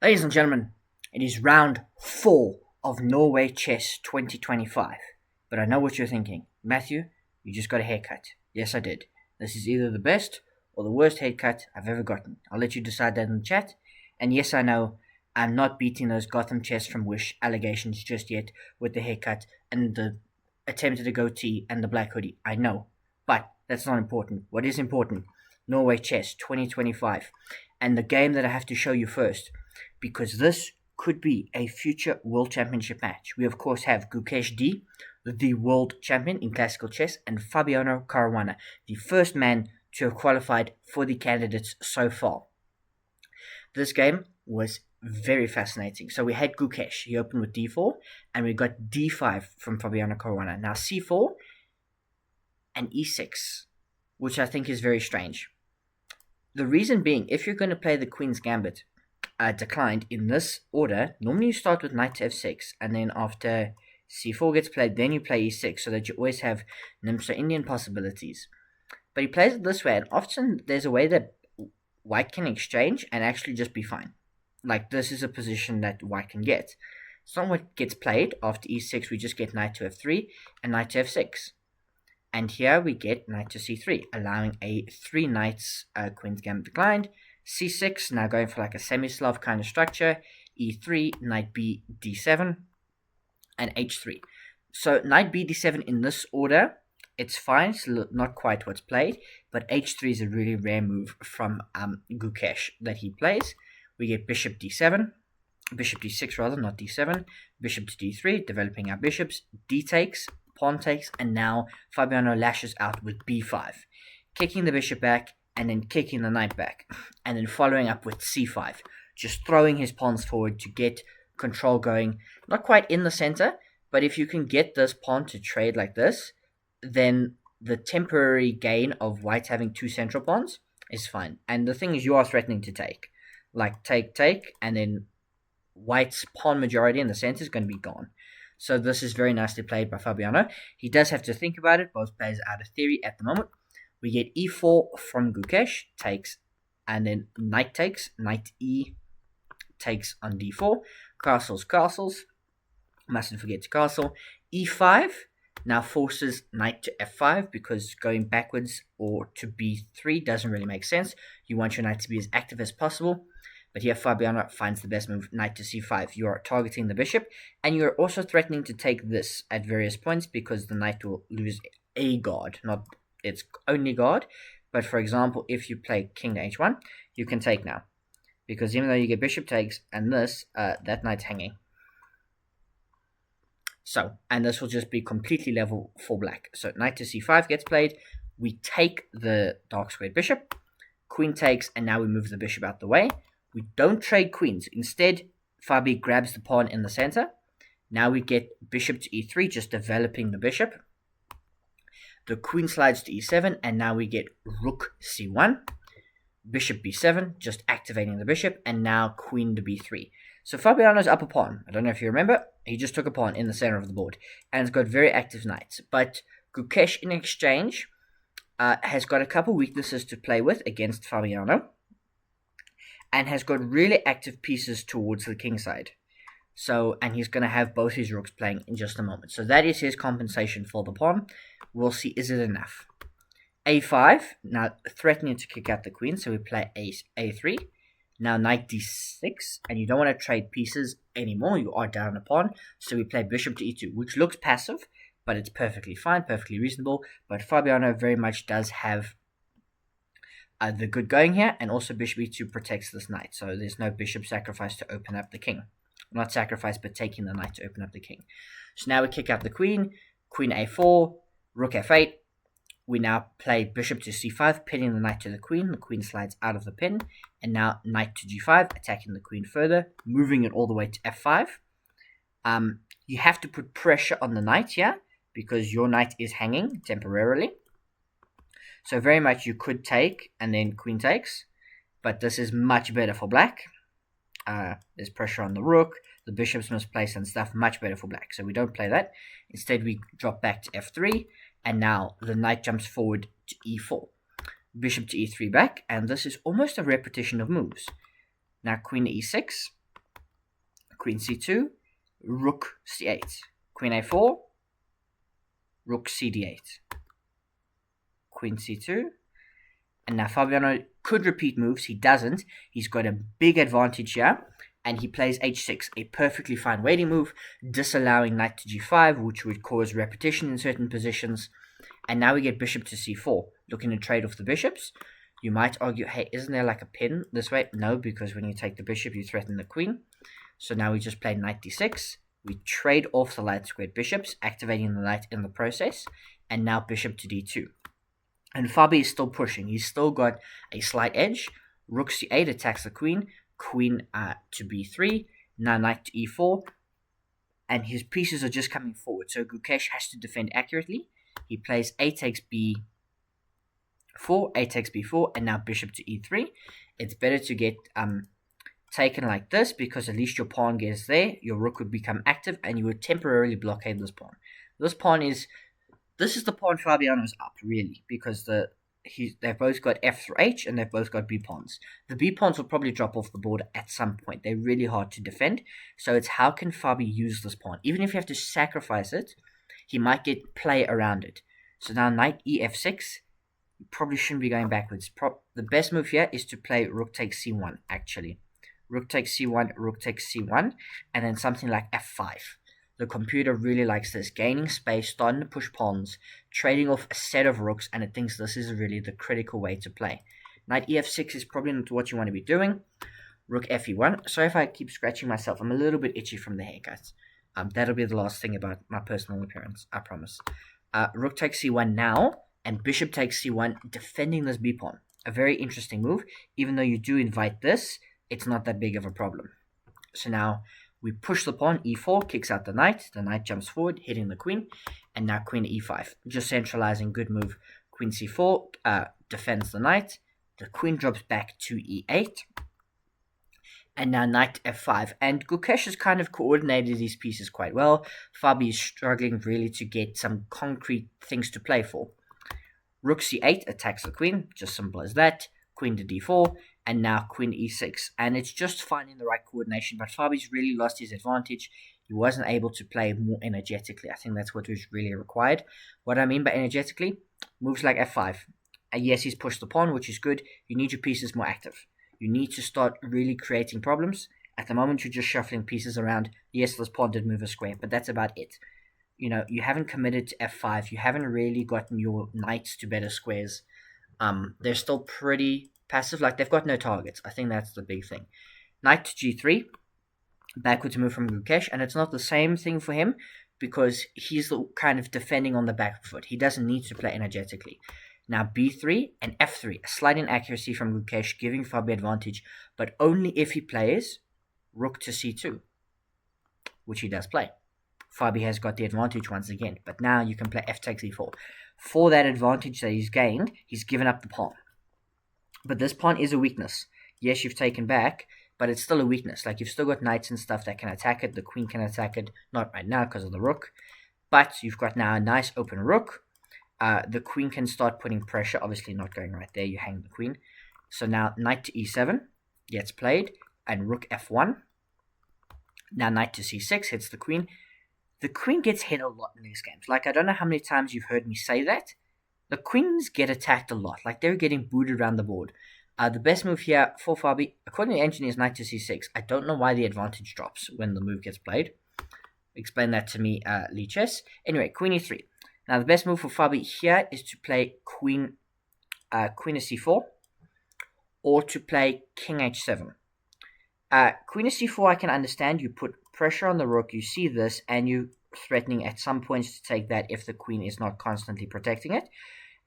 Ladies and gentlemen, it is round 4 of Norway Chess 2025. But I know what you're thinking. Matthew, you just got a haircut. Yes, I did. This is either the best or the worst haircut I've ever gotten. I'll let you decide that in the chat. And yes, I know I'm not beating those Gotham Chess from Wish allegations just yet with the haircut and the attempt at a goatee and the black hoodie. I know. But that's not important. What is important? Norway Chess 2025. And the game that I have to show you first, because this could be a future World Championship match. We, of course, have Gukesh D, the world champion in classical chess, and Fabiano Caruana, the first man to have qualified for the candidates so far. This game was very fascinating. So we had Gukesh, he opened with d4, and we got d5 from Fabiano Caruana. Now c4 and e6, which I think is very strange. The reason being, if you're going to play the Queen's Gambit, declined in this order, normally you start with knight to f6, and then after c4 gets played, then you play e6, so that you always have Nimso-Indian possibilities. But he plays it this way, and often there's a way that white can exchange and actually just be fine. Like, this is a position that white can get. It's not what gets played. After e6, we just get knight to f3 and knight to f6. And here we get knight to c3, allowing a 3 knights Queen's Gambit declined. c6, now going for like a semi-Slav kind of structure. e3, knight b, d7, and h3. So knight b, d7 in this order, it's fine. It's not quite what's played, but h3 is a really rare move from Gukesh that he plays. We get bishop d7, bishop d6 rather, not d7, bishop to d3, developing our bishops, d takes, pawn takes, and now Fabiano lashes out with b5, kicking the bishop back, and then kicking the knight back, and then following up with c5, just throwing his pawns forward to get control going, not quite in the center, but if you can get this pawn to trade like this, then the temporary gain of white having 2 central pawns is fine. And the thing is, you are threatening to take. Like, take, and then white's pawn majority in the center is going to be gone. So this is very nicely played by Fabiano. He does have to think about it. Both players are out of theory at the moment. We get e4 from Gukesh, takes, and then knight takes, knight e takes on d4, castles, mustn't forget to castle, e5, now forces knight to f5, because going backwards or to b3 doesn't really make sense. You want your knight to be as active as possible. But here Fabiano finds the best move, knight to c5. You are targeting the bishop, and you are also threatening to take this at various points, because the knight will lose a guard, not its only guard. But for example, if you play king to h1, you can take now, because even though you get bishop takes and this, that knight's hanging. So, and this will just be completely level for black. So knight to c5 gets played. We take the dark squared bishop, queen takes, and now we move the bishop out the way. We don't trade queens. Instead, Fabi grabs the pawn in the center. Now we get bishop to e3, just developing the bishop. The queen slides to e7, and now we get rook c1. Bishop b7, just activating the bishop, and now queen to b3. So Fabiano's up a pawn. I don't know if you remember. He just took a pawn in the center of the board, and it's got very active knights. But Gukesh, in exchange, has got a couple weaknesses to play with against Fabiano, and has got really active pieces towards the king side. So, and he's going to have both his rooks playing in just a moment. So that is his compensation for the pawn. We'll see, is it enough? a5, now threatening to kick out the queen, so we play a3. Now knight d6, and you don't want to trade pieces anymore. You are down a pawn, so we play bishop to e2, which looks passive, but it's perfectly fine, perfectly reasonable. But Fabiano very much does have the good going here, and also bishop e2 protects this knight, so there's no bishop sacrifice to open up the king. Not sacrifice, but taking the knight to open up the king. So now we kick out the queen, queen a4, rook f8. We now play bishop to c5, pinning the knight to the queen slides out of the pin, and now knight to g5, attacking the queen further, moving it all the way to f5. You have to put pressure on the knight here, because your knight is hanging temporarily. So very much you could take, and then queen takes, but this is much better for black. There's pressure on the rook, the bishop's misplaced and stuff, much better for black. So we don't play that. Instead, we drop back to f3, and now the knight jumps forward to e4. Bishop to e3 back, and this is almost a repetition of moves. Now queen to e6, Queen c2, rook c8, queen a4, rook cd8, queen c2, and now Fabiano could repeat moves. He doesn't. He's got a big advantage here, and he plays h6, a perfectly fine waiting move, disallowing knight to g5, which would cause repetition in certain positions. And now we get bishop to c4, looking to trade off the bishops. You might argue, hey, isn't there like a pin this way? No, because when you take the bishop, you threaten the queen. So now we just play knight d6. We trade off the light squared bishops, activating the knight in the process. And now bishop to d2. And Fabi is still pushing. He's still got a slight edge. Rook c8 attacks the queen. Queen to b3. Now knight to e4. And his pieces are just coming forward. So Gukesh has to defend accurately. He plays a takes b4, a takes b4, and now bishop to e3. It's better to get taken like this, because at least your pawn gets there. Your rook would become active, and you would temporarily blockade this pawn. This is the pawn Fabiano's up, really, because they've both got f through h, and they've both got b pawns. The b pawns will probably drop off the board at some point. They're really hard to defend, so it's how can Fabi use this pawn? Even if you have to sacrifice it, he might get play around it. So now knight ef6, you probably shouldn't be going backwards. The best move here is to play rook takes c1, actually. Rook takes c1, rook takes c1, and then something like f5. The computer really likes this, gaining space, starting to push pawns, trading off a set of rooks, and it thinks this is really the critical way to play. Knight ef6 is probably not what you want to be doing. Rook fe1. Sorry if I keep scratching myself. I'm a little bit itchy from the haircut. That'll be the last thing about my personal appearance, I promise. Rook takes c1 now, and bishop takes c1, defending this b pawn. A very interesting move. Even though you do invite this, it's not that big of a problem. So now we push the pawn, e4, kicks out the knight jumps forward, hitting the queen, and now queen to e5. Just centralizing, good move. Queen c4 defends the knight, the queen drops back to e8, and now knight f5. And Gukesh has kind of coordinated these pieces quite well. Fabi is struggling really to get some concrete things to play for. Rook c8 attacks the queen, just simple as that. Queen to d4, and now queen e6. And it's just finding the right coordination, but Fabi's really lost his advantage. He wasn't able to play more energetically. I think that's what was really required. What I mean by energetically, moves like f5. Yes, he's pushed the pawn, which is good. You need your pieces more active. You need to start really creating problems. At the moment, you're just shuffling pieces around. Yes, this pawn did move a square, but that's about it. You know, you haven't committed to f5. You haven't really gotten your knights to better squares. They're still pretty passive, like they've got no targets. I think that's the big thing. Knight to g3, backwards move from Gukesh, and it's not the same thing for him because he's kind of defending on the back foot. He doesn't need to play energetically. Now b3 and f3, a slight inaccuracy from Gukesh, giving Fabi advantage, but only if he plays rook to c2, which he does play. Fabi has got the advantage once again, but now you can play f takes e4. For that advantage that he's gained, he's given up the pawn. But this pawn is a weakness. Yes, you've taken back, but it's still a weakness. Like, you've still got knights and stuff that can attack it. The queen can attack it. Not right now because of the rook. But you've got now a nice open rook. The queen can start putting pressure. Obviously not going right there. You hang the queen. So now knight to e7 gets played. And rook f1. Now knight to c6 hits the queen. The queen gets hit a lot in these games. Like, I don't know how many times you've heard me say that. The queens get attacked a lot. Like, they're getting booted around the board. The best move here for Fabi, according to the engineer, is knight to c6. I don't know why the advantage drops when the move gets played. Explain that to me, Lee Chess. Anyway, queen e3. Now, the best move for Fabi here is to play queen to c4 or to play king h7. Queen to c4, I can understand. You put pressure on the rook, you see this, and you threatening at some points to take that if the queen is not constantly protecting it.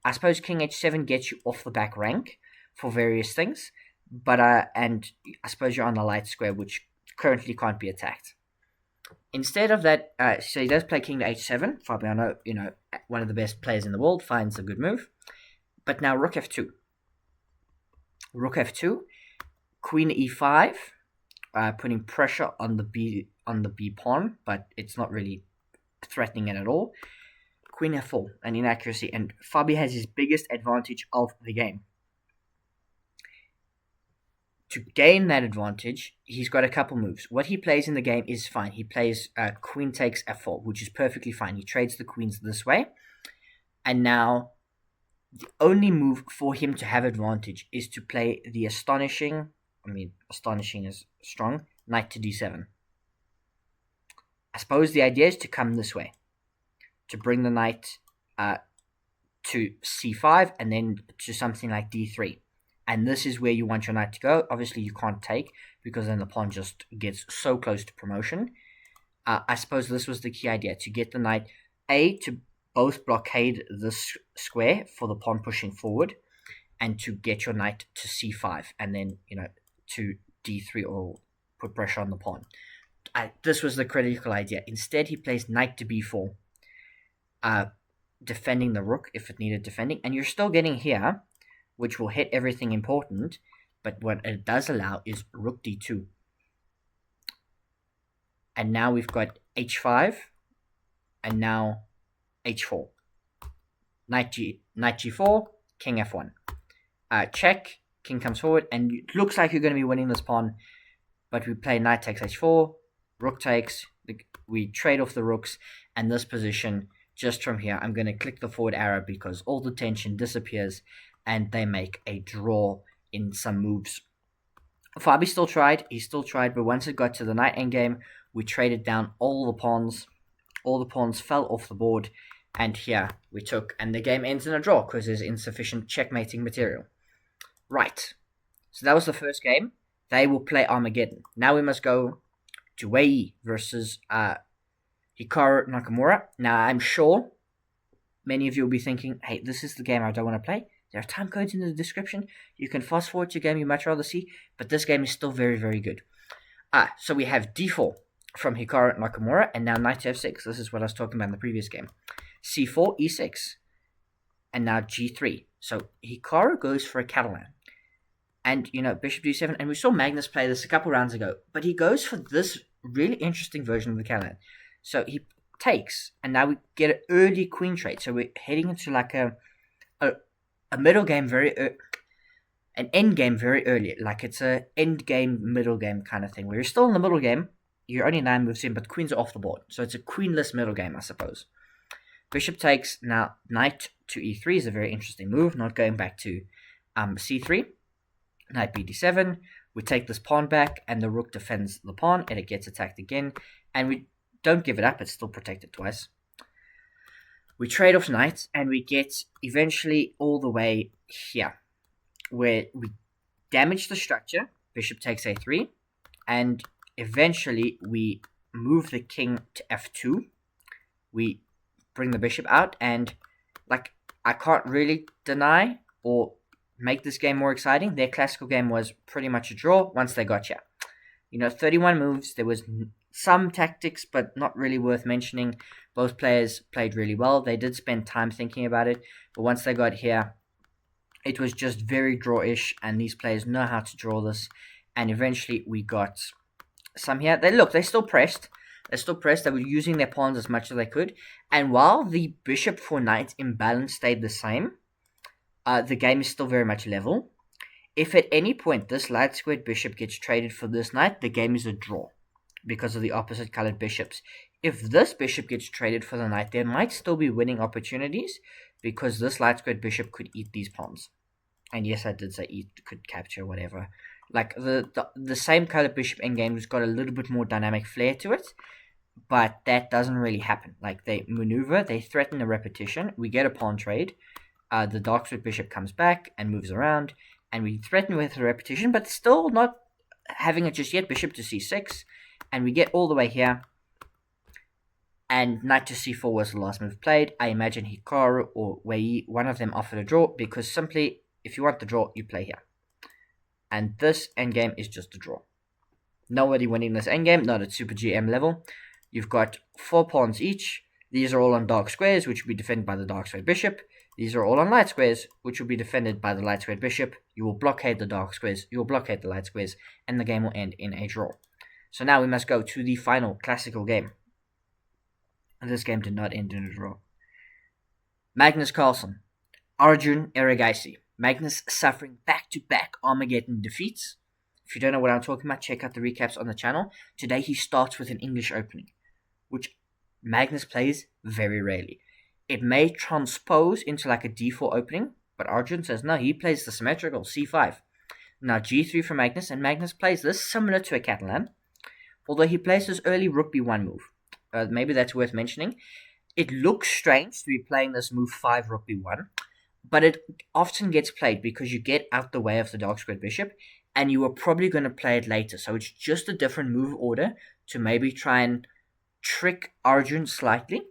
I suppose king h7 gets you off the back rank for various things, but and I suppose you're on the light square, which currently can't be attacked. Instead of that, so he does play king to h7. Fabiano, one of the best players in the world, finds a good move. But now rook f2. Rook f2, queen e5, putting pressure on the b pawn, but it's not really threatening it at all. Queen f4, an inaccuracy, and Fabi has his biggest advantage of the game. to gain that advantage, he's got a couple moves. What he plays in the game is fine. He plays queen takes f4, which is perfectly fine. He trades the queens this way. And now the only move for him to have advantage is to play the astonishing is strong, knight to d7. I suppose the idea is to come this way, to bring the knight to c5 and then to something like d3. And this is where you want your knight to go. Obviously, you can't take because then the pawn just gets so close to promotion. I suppose this was the key idea, to get the knight, to both blockade this square for the pawn pushing forward, and to get your knight to c5 and then, to d3 or put pressure on the pawn. This was the critical idea. Instead, he plays knight to b4, defending the rook if it needed defending. And you're still getting here, which will hit everything important, but what it does allow is rook d2. And now we've got h5, and now h4. Knight g4, king f1. Check, king comes forward, and it looks like you're going to be winning this pawn, but we play knight takes h4, rook takes, we trade off the rooks, and this position, just from here, I'm going to click the forward arrow because all the tension disappears, and they make a draw in some moves. Fabi still tried, but once it got to the knight endgame, we traded down all the pawns fell off the board, and here we took, and the game ends in a draw because there's insufficient checkmating material. Right, so that was the first game. They will play Armageddon. Now we must go to Wei Yi versus Hikaru Nakamura. Now I'm sure many of you will be thinking, hey, this is the game I don't want to play. There are time codes in the description. You can fast forward to a game you much rather see, but this game is still very, very good. So we have d4 from Hikaru Nakamura, and now knight to f6. This is what I was talking about in the previous game. c4, e6, and now g3. So Hikaru goes for a Catalan. And, bishop d7, and we saw Magnus play this a couple rounds ago, but he goes for this really interesting version of the Catalan. So he takes, and now we get an early queen trade. So we're heading into like a middle game an end game very early. Like it's a end game, middle game kind of thing, where you're still in the middle game, you're only 9 moves in, but queens are off the board. So it's a queenless middle game, I suppose. Bishop takes, now knight to e3 is a very interesting move, not going back to c3. Knight bd7, we take this pawn back, and the rook defends the pawn, and it gets attacked again, and we don't give it up, it's still protected twice. We trade off knights, and we get eventually all the way here, where we damage the structure, bishop takes a3, and eventually we move the king to f2, we bring the bishop out, and I can't really deny or make this game more exciting. Their classical game was pretty much a draw once they got here. 31 moves, there was some tactics, but not really worth mentioning. Both players played really well. They did spend time thinking about it, but once they got here, it was just very draw-ish, and these players know how to draw this, and eventually we got some here. They still pressed. They were using their pawns as much as they could, and while the bishop for knight imbalance stayed the same, the game is still very much level. If at any point this light squared bishop gets traded for this knight, the game is a draw because of the opposite colored bishops. If this bishop gets traded for the knight, there might still be winning opportunities because this light squared bishop could eat these pawns. And yes, I did say eat, could capture, whatever. Like the same colored bishop endgame has got a little bit more dynamic flair to it, but that doesn't really happen. Like they maneuver, they threaten a repetition, we get a pawn trade. The dark squared bishop comes back and moves around, and we threaten with a repetition, but still not having it just yet. Bishop to c6, and we get all the way here, and knight to c4 was the last move played. I imagine Hikaru or Wei Yi, one of them offered a draw, because simply, if you want the draw, you play here. And this endgame is just a draw. Nobody winning this endgame, not at Super GM level. You've got 4 pawns each. These are all on dark squares, which will be defended by the dark squared bishop. These are all on light squares, which will be defended by the light squared bishop. You will blockade the dark squares, you will blockade the light squares, and the game will end in a draw. So now we must go to the final classical game. And this game did not end in a draw. Magnus Carlsen, Arjun Erigaisi. Magnus suffering back-to-back Armageddon defeats, If you don't know what I'm talking about, check out the recaps on the channel. Today he starts with an English opening, which Magnus plays very rarely. It may transpose into like a d4 opening, but Arjun says no, he plays the symmetrical c5. Now g3 for Magnus, and Magnus plays this similar to a Catalan, although he plays this early rook b1 move. Maybe that's worth mentioning. It looks strange to be playing this move 5 rook b1, but it often gets played because you get out the way of the dark squared bishop, and you are probably going to play it later. So it's just a different move order to maybe try and trick Arjun slightly.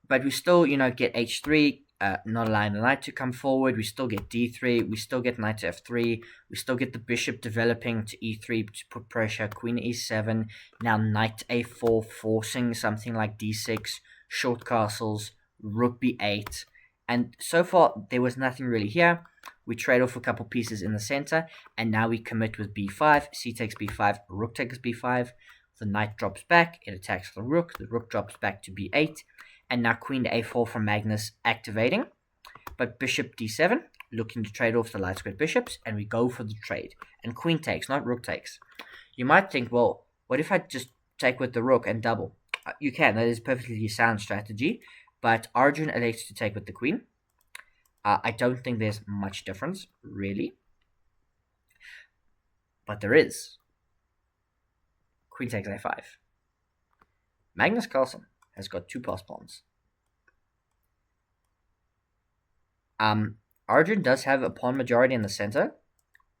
But we still, get h3, not allowing the knight to come forward. We still get d3. We still get knight to f3. We still get the bishop developing to e3 to put pressure. Queen e7. Now knight a4, forcing something like d6, short castles, rook b8. And so far, there was nothing really here. We trade off a couple pieces in the center, and now we commit with b5, c takes b5, rook takes b5, the knight drops back, it attacks the rook drops back to b8, and now queen to a4 from Magnus activating, but bishop d7, looking to trade off the light squared bishops, and we go for the trade, and queen takes, not rook takes. You might think, well, what if I just take with the rook and double? You can, that is a perfectly sound strategy, but Arjun elects to take with the queen. I don't think there's much difference, really. But there is. Queen takes a5. Magnus Carlsen has got 2 passed pawns. Arjun does have a pawn majority in the center,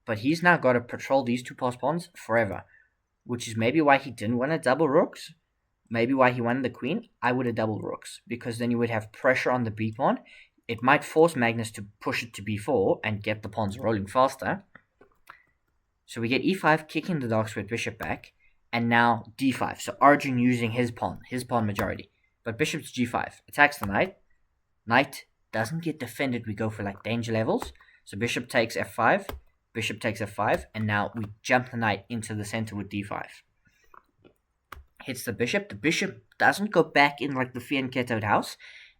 but he's now got to patrol these 2 passed pawns forever, which is maybe why he didn't want to double rooks. Maybe why he wanted the queen. I would have doubled rooks, because then you would have pressure on the b pawn. It might force Magnus to push it to b4 and get the pawns rolling faster. So we get e5, kicking the dark squared bishop back, and now d5. So Arjun using his pawn majority. But bishop to g5, attacks the knight. Knight doesn't get defended, we go for like danger levels. So bishop takes f5, bishop takes f5, and now we jump the knight into the center with d5. Hits the bishop doesn't go back in like the fianchettoed house,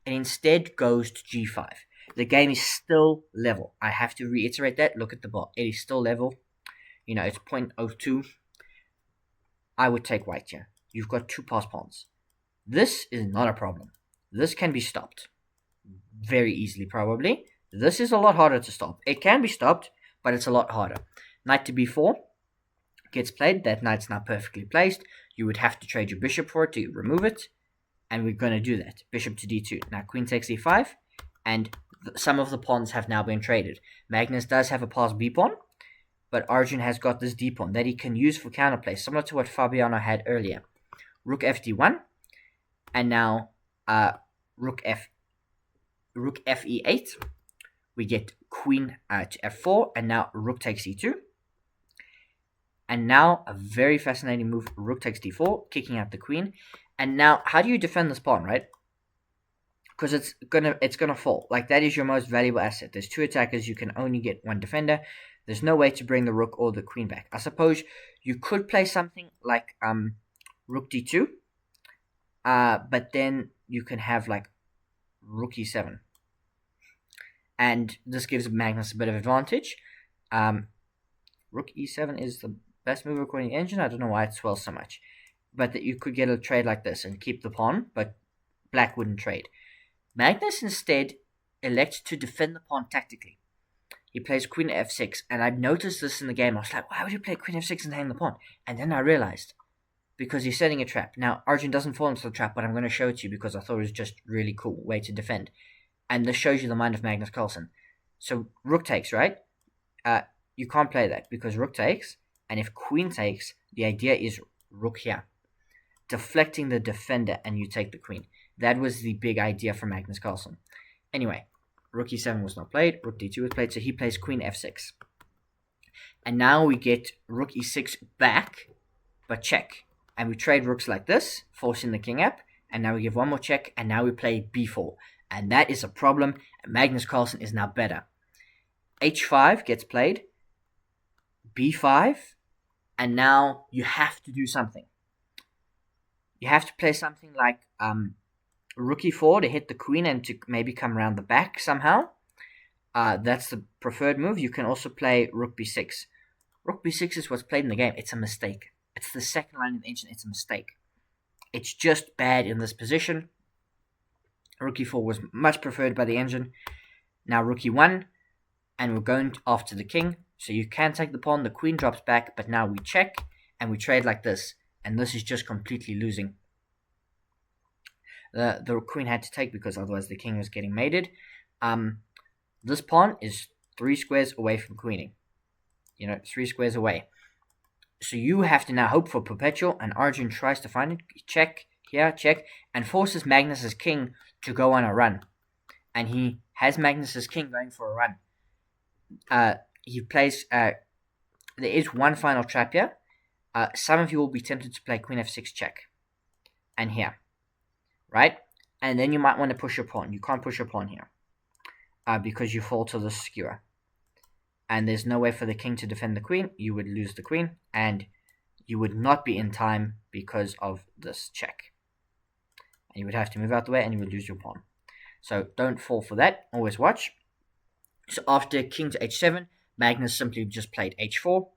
and instead goes to g5. The game is still level. I have to reiterate that. Look at the ball. It is still level. It's 0.02. I would take white here. You've got 2 passed pawns. This is not a problem. This can be stopped. Very easily, probably. This is a lot harder to stop. It can be stopped, but it's a lot harder. Knight to b4 gets played. That knight's now perfectly placed. You would have to trade your bishop for it to remove it. And we're going to do that. Bishop to d2. Now queen takes e5. And some of the pawns have now been traded. Magnus does have a passed b pawn. But Arjun has got this d pawn that he can use for counterplay. Similar to what Fabiano had earlier. Rook fd1. And now rook fe8. We get queen to f4. And now rook takes e2. And now a very fascinating move. Rook takes d4. Kicking out the queen. And now, how do you defend this pawn, right? Because it's gonna fall. Like, that is your most valuable asset. There's 2 attackers, you can only get 1 defender. There's no way to bring the rook or the queen back. I suppose you could play something like rook d2. But then you can have like rook e7. And this gives Magnus a bit of advantage. Rook e7 is the best move according to the engine. I don't know why it swells so much. But that you could get a trade like this and keep the pawn, but black wouldn't trade. Magnus instead elects to defend the pawn tactically. He plays queen f6, and I noticed this in the game. I was like, why would you play queen f6 and hang the pawn? And then I realized, because he's setting a trap. Now, Arjun doesn't fall into the trap, but I'm going to show it to you because I thought it was just a really cool way to defend. And this shows you the mind of Magnus Carlsen. So, rook takes, right? You can't play that because rook takes, and if queen takes, the idea is rook here. Deflecting the defender, and you take the queen. That was the big idea for Magnus Carlsen. Anyway, rook e7 was not played, rook d2 was played, so he plays queen f6. And now we get rook e6 back, but check. And we trade rooks like this, forcing the king up, and now we give one more check, and now we play b4. And that is a problem, and Magnus Carlsen is now better. h5 gets played, b5, and now you have to do something. You have to play something like rook e4 to hit the queen and to maybe come around the back somehow. That's the preferred move. You can also play rook b6. Rook b6 is what's played in the game. It's a mistake. It's the second line of the ancient. It's a mistake. It's just bad in this position. Rook e4 was much preferred by the engine. Now rook e1, and we're going after the king. So you can take the pawn. The queen drops back, but now we check, and we trade like this. And this is just completely losing. The queen had to take because otherwise the king was getting mated. This pawn is 3 squares away from queening. 3 squares away. So you have to now hope for perpetual, and Arjun tries to find it. Check, here, check, and forces Magnus's king to go on a run. And he has Magnus's king going for a run. He plays, there is one final trap here. Some of you will be tempted to play queen f6 check. And here. Right? And then you might want to push your pawn. You can't push your pawn here. Because you fall to the skewer. And there's no way for the king to defend the queen. You would lose the queen. And you would not be in time because of this check. And you would have to move out the way and you would lose your pawn. So don't fall for that. Always watch. So after king to h7, Magnus simply just played h4.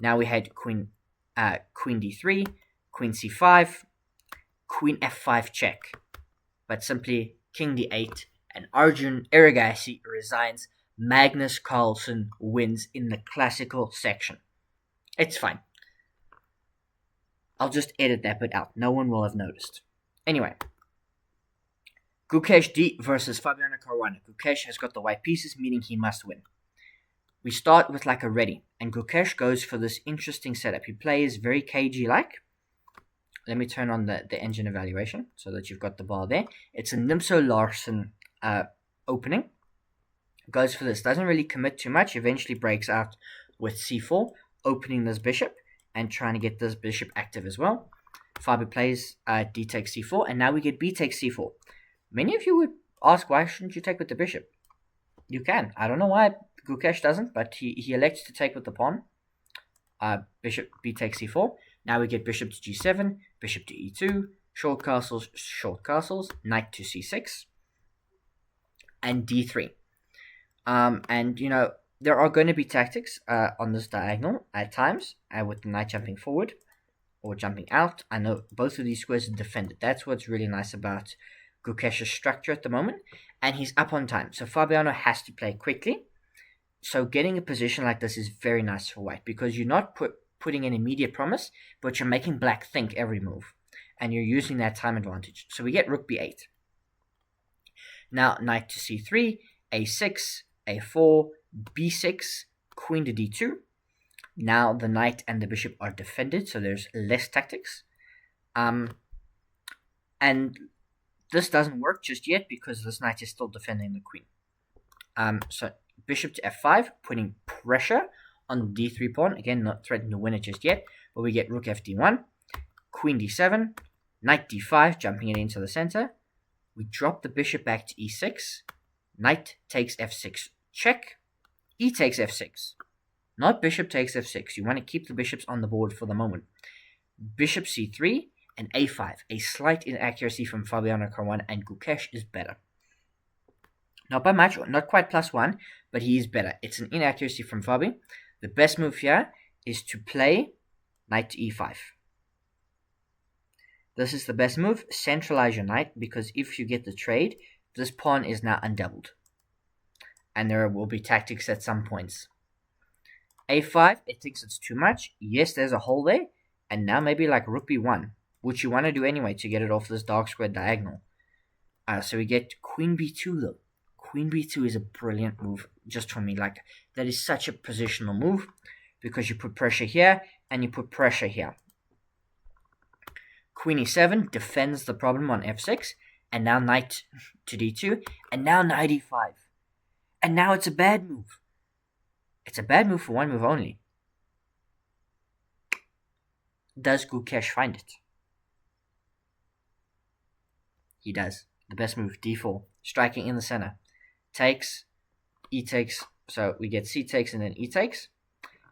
Now we had queen d3, queen c5, queen f5 check. But simply king d8, and Arjun Erigaisi resigns. Magnus Carlsen wins in the classical section. It's fine. I'll just edit that bit out. No one will have noticed. Anyway. Gukesh D versus Fabiano Caruana. Gukesh has got the white pieces, meaning he must win. We start with like a ready, and Gukesh goes for this interesting setup. He plays very cagey-like. Let me turn on the engine evaluation so that you've got the bar there. It's a Nimso Larsen opening. Goes for this. Doesn't really commit too much. Eventually breaks out with c4, opening this bishop and trying to get this bishop active as well. Fabi plays d takes c4, and now we get b takes c4. Many of you would ask, why shouldn't you take with the bishop? You can. I don't know why Gukesh doesn't, but he elects to take with the pawn. Bishop b takes c4. Now we get bishop to g7, bishop to e2, short castles, knight to c6, and d3. And, there are going to be tactics on this diagonal at times, with the knight jumping forward or jumping out. I know both of these squares are defended. That's what's really nice about Gukesh's structure at the moment. And he's up on time, so Fabiano has to play quickly. So getting a position like this is very nice for white, because you're not putting an immediate promise, but you're making black think every move. And you're using that time advantage. So we get rook b8. Now knight to c3, a6, a4, b6, queen to d2. Now the knight and the bishop are defended, so there's less tactics. And this doesn't work just yet because this knight is still defending the queen. So bishop to f5, putting pressure on the d3 pawn. Again, not threatening to win it just yet, but we get rook fd1, queen d7, knight d5, jumping it into the center. We drop the bishop back to e6. Knight takes f6, check. E takes f6. Not bishop takes f6. You want to keep the bishops on the board for the moment. Bishop c3 and a5. A slight inaccuracy from Fabiano Caruana, and Gukesh is better. Not by much, not quite +1, but he is better. It's an inaccuracy from Fabi. The best move here is to play knight to e5. This is the best move. Centralize your knight, because if you get the trade, this pawn is now undoubled. And there will be tactics at some points. a5, it thinks it's too much. Yes, there's a hole there. And now maybe like rook b1, which you want to do anyway to get it off this dark square diagonal. So we get queen b2 though. Queen b2 is a brilliant move just for me. Like, that is such a positional move, because you put pressure here and you put pressure here. Queen e7 defends the problem on f6, and now knight to d2, and now knight e5. And now it's a bad move. It's a bad move for one move only. Does Gukesh find it? He does. The best move, d4. Striking in the center. Takes, e takes, so we get c takes and then e takes.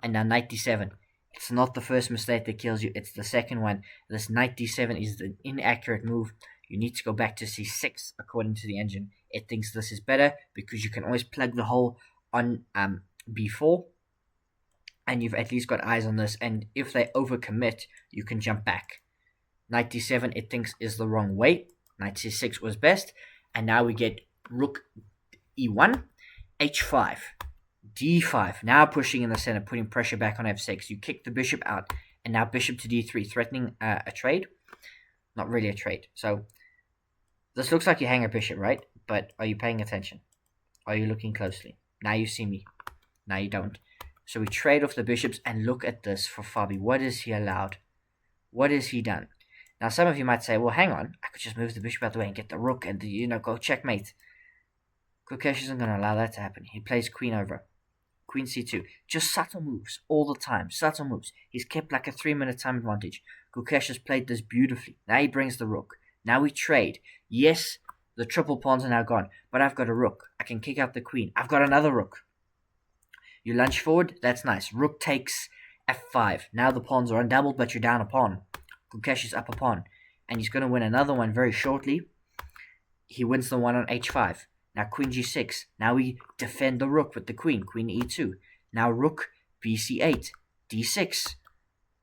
And now knight d7. It's not the first mistake that kills you, it's the second one. This knight d7 is the inaccurate move. You need to go back to c6 according to the engine. It thinks this is better because you can always plug the hole on b4. and you've at least got eyes on this, and if they overcommit, you can jump back. Knight d7 it thinks is the wrong way. Knight c6 was best, and now we get rook e1, h5, d5, now pushing in the center, putting pressure back on f6. You kick the bishop out, and now bishop to d3, threatening a trade. Not really a trade. So this looks like you hang a bishop, right? But are you paying attention? Are you looking closely? Now you see me. Now you don't. So we trade off the bishops, and look at this for Fabi. What is he allowed? What has he done? Now some of you might say, well, hang on. I could just move the bishop out the way and get the rook and, go checkmate. Gukesh isn't going to allow that to happen. He plays queen over. Queen c2. Just subtle moves all the time. Subtle moves. He's kept like a 3-minute time advantage. Gukesh has played this beautifully. Now he brings the rook. Now we trade. Yes, the triple pawns are now gone, but I've got a rook. I can kick out the queen. I've got another rook. You lunge forward. That's nice. Rook takes f5. Now the pawns are undoubled, but you're down a pawn. Gukesh is up a pawn. And he's going to win another one very shortly. He wins the one on h5. Now queen g6. Now we defend the rook with the queen. Queen e2. Now rook bc8. d6.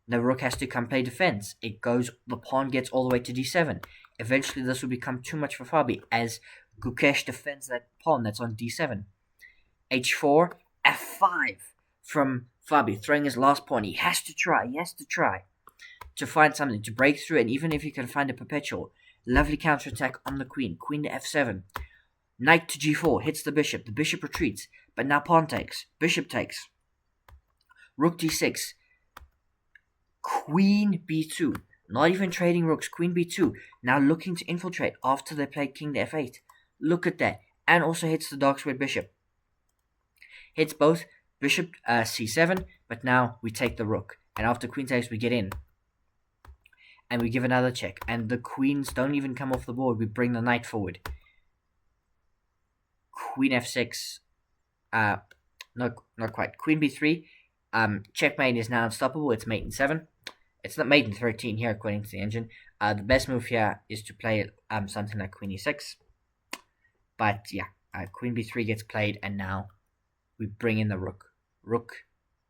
The rook has to come play defense. It goes, the pawn gets all the way to d7. Eventually this will become too much for Fabi as Gukesh defends that pawn that's on d7. h4, f5 from Fabi, throwing his last pawn. He has to try to find something, to break through, and even if you can find a perpetual, lovely counterattack on the queen. Queen to f7. Knight to g4, hits the bishop retreats, but now pawn takes, bishop takes. Rook d6, queen b2, not even trading rooks, queen b2, now looking to infiltrate after they played king to f8. Look at that, and also hits the dark squared bishop. Hits both, bishop c7, but now we take the rook, and after queen takes we get in. And we give another check, and the queens don't even come off the board, we bring the knight forward. Queen f6, not quite, queen b3, checkmate is now unstoppable, it's mate in 7. It's not mate in 13 here according to the engine. The best move here is to play something like queen e6. But yeah, queen b3 gets played, and now we bring in the rook. Rook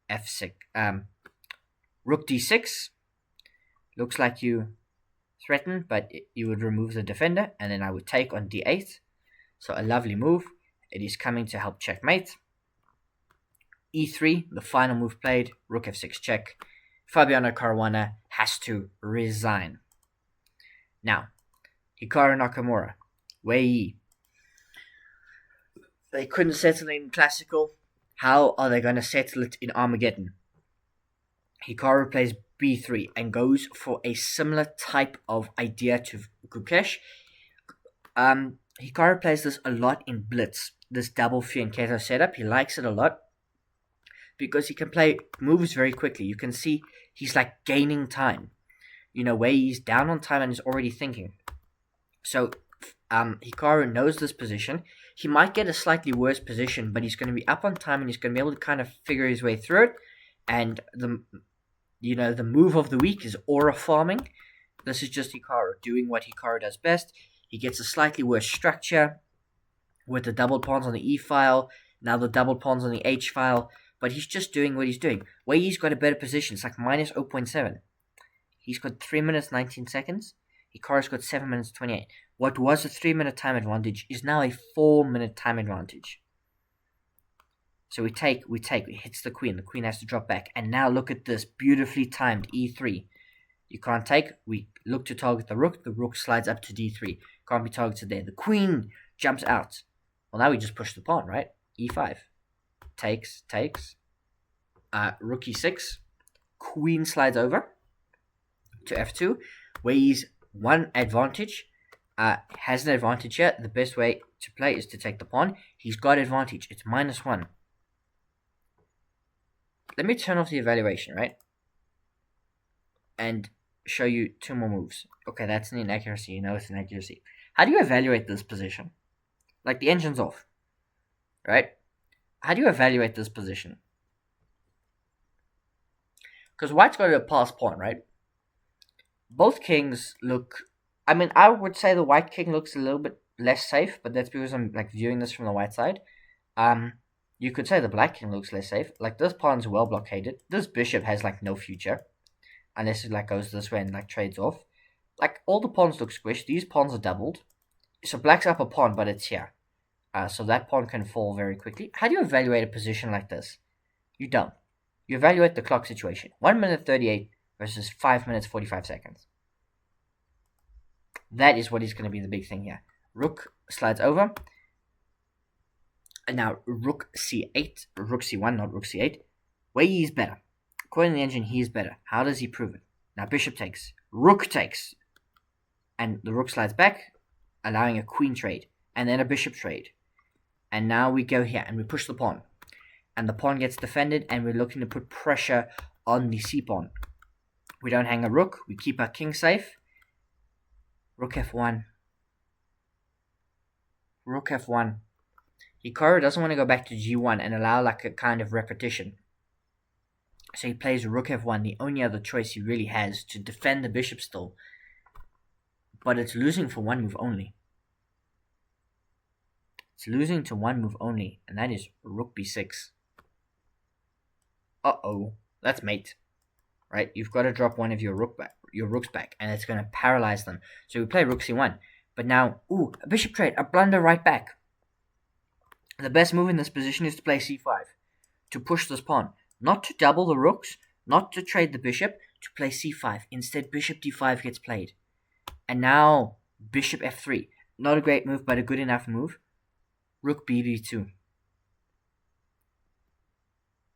f6, rook d6. Looks like you threaten, but you would remove the defender, and then I would take on d8. So a lovely move. It is coming to help checkmate. e3, the final move played, rook f6 check. Fabiano Caruana has to resign. Now, Hikaru Nakamura, Wei Yi. They couldn't settle it in Classical. How are they going to settle it in Armageddon? Hikaru plays b3 and goes for a similar type of idea to Gukesh. Hikaru plays this a lot in Blitz, this double fianchetto setup. He likes it a lot because he can play moves very quickly. You can see he's like gaining time. Where he's down on time and is already thinking. So Hikaru knows this position. He might get a slightly worse position, but he's going to be up on time and he's going to be able to kind of figure his way through it. And the move of the week is aura farming. This is just Hikaru doing what Hikaru does best. He gets a slightly worse structure with the double pawns on the E file, now the double pawns on the H file, but he's just doing what he's doing. Wei Yi's got a better position. It's like minus 0.7. He's got 3 minutes 19 seconds. Hikaru's got 7 minutes 28. What was a 3-minute time advantage is now a 4-minute time advantage. So we take, it hits the queen has to drop back, and now look at this, beautifully timed e3. You can't take, we look to target the rook slides up to d3, can't be targeted there. The queen jumps out. Well, now we just push the pawn, right? e5, takes, rook e6, queen slides over to f2, where he's one advantage, has an advantage here. The best way to play is to take the pawn. He's got advantage, it's -1. Let me turn off the evaluation, right? And show you 2 more moves. Okay, that's an inaccuracy. It's an accuracy. How do you evaluate this position? Like, the engine's off, right? How do you evaluate this position? Because white's got a pass pawn, right? Both kings look... I would say the white king looks a little bit less safe, but that's because I'm, viewing this from the white side. You could say the black king looks less safe. Like, this pawn's well blockaded. This bishop has, like, no future. Unless it, like, goes this way and, like, trades off. Like, all the pawns look squished. These pawns are doubled. So black's up a pawn, but it's here. So that pawn can fall very quickly. How do you evaluate a position like this? You don't. You evaluate the clock situation. 1 minute 38 versus 5 minutes 45 seconds. That is what is going to be the big thing here. Rook slides over. And now rook c8, rook c1, not rook c8. Wei Yi is better. According to the engine, he is better. How does he prove it? Now bishop takes, rook takes. And the rook slides back, allowing a queen trade. And then a bishop trade. And now we go here and we push the pawn. And the pawn gets defended and we're looking to put pressure on the c-pawn. We don't hang a rook. We keep our king safe. Rook f1. Rook f1. Hikaru doesn't want to go back to g1 and allow like a kind of repetition. So he plays rook f1, the only other choice he really has to defend the bishop still. But it's losing for one move only. It's losing to one move only, and that is rook b6. Uh-oh, that's mate. Right, you've got to drop one of your rooks back, and it's going to paralyze them. So we play rook c1. But now, ooh, a bishop trade, a blunder right back. The best move in this position is to play c5, to push this pawn. Not to double the rooks, not to trade the bishop, to play c5. Instead, bishop d5 gets played. And now, bishop f3. Not a great move, but a good enough move. Rook bb2.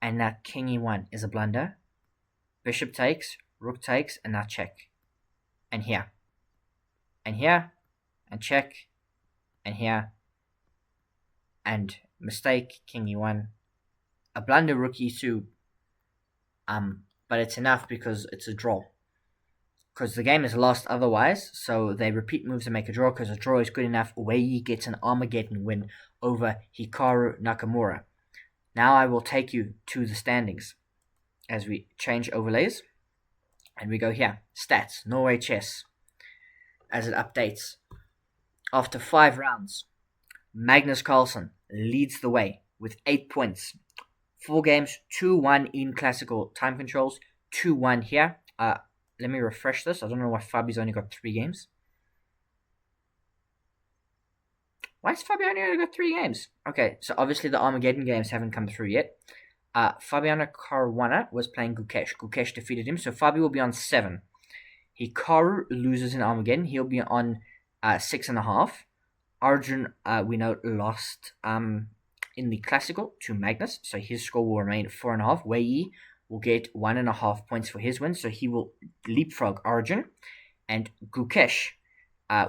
And now king e1 is a blunder. Bishop takes, rook takes, and now check. And here. And here. And check. And here. And mistake, king e1. A blunder, rook e2. But it's enough because it's a draw. Because the game is lost otherwise, so they repeat moves and make a draw because a draw is good enough. Wei Yi gets an Armageddon win over Hikaru Nakamura. Now I will take you to the standings as we change overlays. And we go here. Stats, Norway Chess. As it updates. After 5 rounds, Magnus Carlsen leads the way with 8 points. 4 games, 2-1 in classical time controls, 2-1 here. Let me refresh this. I don't know why Fabi's only got 3 games. Why has Fabiano only got 3 games? Okay, so obviously the Armageddon games haven't come through yet. Fabiano Caruana was playing Gukesh. Gukesh defeated him, so Fabi will be on 7. Hikaru loses in Armageddon. He'll be on 6.5. Arjun, we know, lost in the classical to Magnus, so his score will remain 4.5. Wei Yi will get 1.5 points for his win, so he will leapfrog Arjun. And Gukesh,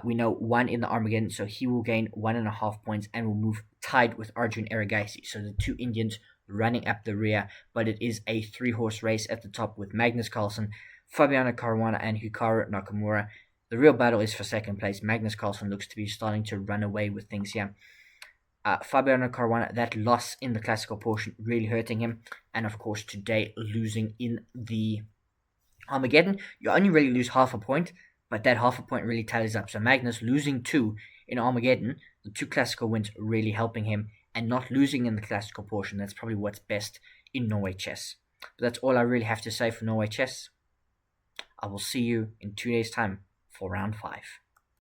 we know, won in the Armageddon, so he will gain 1.5 points and will move tied with Arjun Erigaisi. So the 2 Indians running up the rear, but it is a 3-horse race at the top with Magnus Carlsen, Fabiano Caruana, and Hikaru Nakamura. The real battle is for second place. Magnus Carlsen looks to be starting to run away with things here. Fabiano Caruana, that loss in the classical portion really hurting him. And of course, today losing in the Armageddon. You only really lose half a point, but that half a point really tallies up. So Magnus losing 2 in Armageddon, the 2 classical wins really helping him, and not losing in the classical portion. That's probably what's best in Norway Chess. But that's all I really have to say for Norway Chess. I will see you in 2 days' time for round 5.